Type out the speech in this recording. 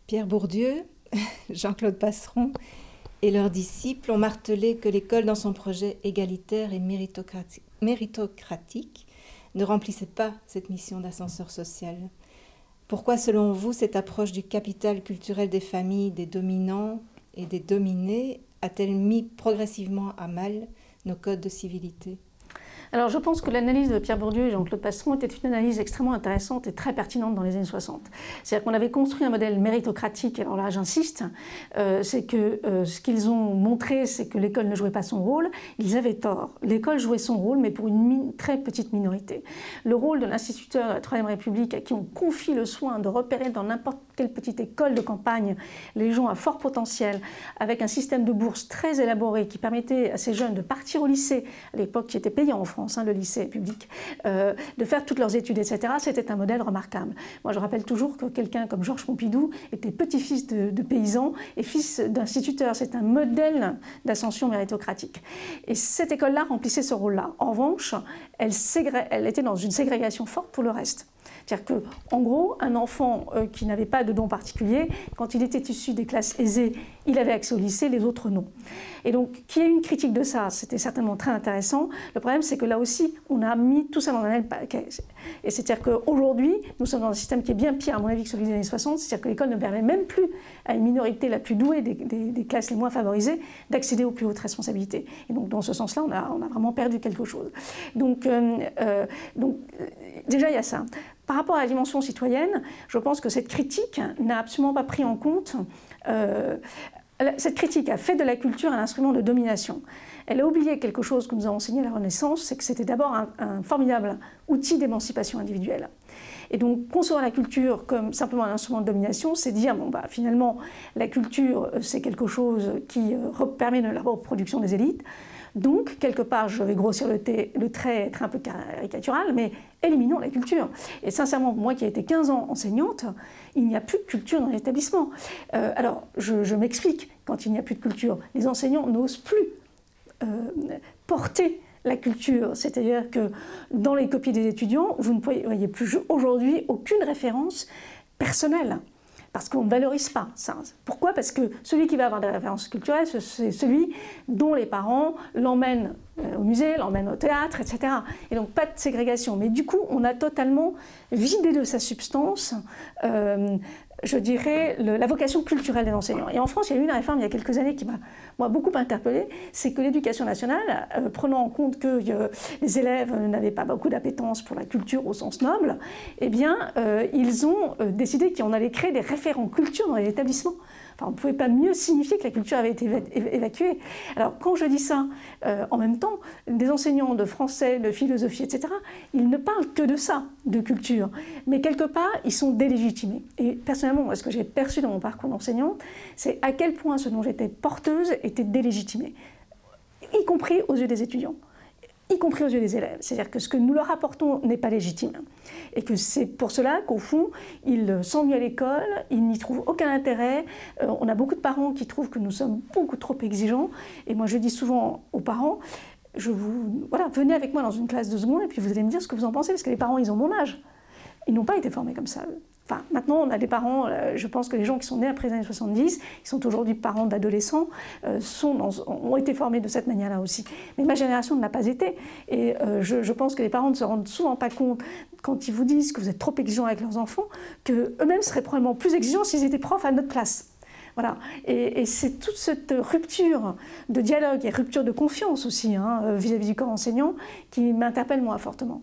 Pierre Bourdieu, Jean-Claude Passeron et leurs disciples ont martelé que l'école, dans son projet égalitaire et méritocratique, ne remplissait pas cette mission d'ascenseur social. Pourquoi, selon vous, cette approche du capital culturel des familles, des dominants et des dominés a-t-elle mis progressivement à mal nos codes de civilité ? Alors je pense que l'analyse de Pierre Bourdieu et Jean-Claude Passeron était une analyse extrêmement intéressante et très pertinente dans les années 60. C'est-à-dire qu'on avait construit un modèle méritocratique, alors là j'insiste, c'est que ce qu'ils ont montré, c'est que l'école ne jouait pas son rôle. Ils avaient tort. L'école jouait son rôle, mais pour une très petite minorité. Le rôle de l'instituteur de la Troisième République, à qui on confie le soin de repérer dans n'importe quelle petite école de campagne les gens à fort potentiel, avec un système de bourse très élaboré qui permettait à ces jeunes de partir au lycée, à l'époque qui était payant en France, le lycée public, de faire toutes leurs études, etc. C'était un modèle remarquable. Moi, je rappelle toujours que quelqu'un comme Georges Pompidou était petit-fils de paysan et fils d'instituteur. C'est un modèle d'ascension méritocratique. Et cette école-là remplissait ce rôle-là. En revanche, elle était dans une ségrégation forte pour le reste. C'est-à-dire qu'en gros, un enfant qui n'avait pas de don particulier, quand il était issu des classes aisées, il avait accès au lycée, les autres non. Et donc, qu'il y ait une critique de ça, c'était certainement très intéressant. Le problème, c'est que là aussi, on a mis tout ça dans un même paquet. Et c'est-à-dire qu'aujourd'hui, nous sommes dans un système qui est bien pire, à mon avis, que celui des années 60. C'est-à-dire que l'école ne permet même plus à une minorité la plus douée des classes les moins favorisées d'accéder aux plus hautes responsabilités. Et donc, dans ce sens-là, on a vraiment perdu quelque chose. Donc déjà, il y a ça. Par rapport à la dimension citoyenne, je pense que cette critique n'a absolument pas pris en compte... cette critique a fait de la culture un instrument de domination. Elle a oublié quelque chose que nous a enseigné la Renaissance, c'est que c'était d'abord un formidable outil d'émancipation individuelle. Et donc, concevoir la culture comme simplement un instrument de domination, c'est dire, bon, bah, finalement, la culture, c'est quelque chose qui permet la reproduction des élites. Donc, quelque part, je vais grossir le trait, être un peu caricatural, mais éliminons la culture. Et sincèrement, moi qui ai été 15 ans enseignante, il n'y a plus de culture dans l'établissement. Alors, je m'explique, quand il n'y a plus de culture, les enseignants n'osent plus porter la culture. C'est-à-dire que dans les copies des étudiants, vous ne voyez plus aujourd'hui aucune référence personnelle. Parce qu'on ne valorise pas ça. Pourquoi? Parce que celui qui va avoir des références culturelles, c'est celui dont les parents l'emmènent au musée, l'emmènent au théâtre, etc. Et donc pas de ségrégation. Mais du coup, on a totalement vidé de sa substance, je dirais, la vocation culturelle des enseignants. Et en France, il y a eu une réforme il y a quelques années qui m'a beaucoup interpellée, c'est que l'éducation nationale, prenant en compte que les élèves n'avaient pas beaucoup d'appétence pour la culture au sens noble, eh bien, ils ont décidé qu'on allait créer des référents culture dans les établissements. Enfin, on ne pouvait pas mieux signifier que la culture avait été évacuée. Alors, quand je dis ça, en même temps, des enseignants de français, de philosophie, etc., ils ne parlent que de ça, de culture. Mais quelque part, ils sont délégitimés. Et personnellement, moi, ce que j'ai perçu dans mon parcours d'enseignante, c'est à quel point ce dont j'étais porteuse était délégitimé, y compris aux yeux des étudiants, y compris aux yeux des élèves. C'est-à-dire que ce que nous leur apportons n'est pas légitime. Et que c'est pour cela qu'au fond, ils s'ennuient à l'école, ils n'y trouvent aucun intérêt. On a beaucoup de parents qui trouvent que nous sommes beaucoup trop exigeants. Et moi, je dis souvent aux parents, voilà, venez avec moi dans une classe de seconde et puis vous allez me dire ce que vous en pensez, parce que les parents, ils ont mon âge. Ils n'ont pas été formés comme ça. Enfin, maintenant, on a des parents, je pense que les gens qui sont nés après les années 70, qui sont aujourd'hui parents d'adolescents, ont été formés de cette manière-là aussi. Mais ma génération ne l'a pas été. Et je pense que les parents ne se rendent souvent pas compte, quand ils vous disent que vous êtes trop exigeants avec leurs enfants, qu'eux-mêmes seraient probablement plus exigeants s'ils étaient profs à notre place. Voilà. Et c'est toute cette rupture de dialogue et rupture de confiance aussi vis-à-vis du corps enseignant qui m'interpelle moi fortement.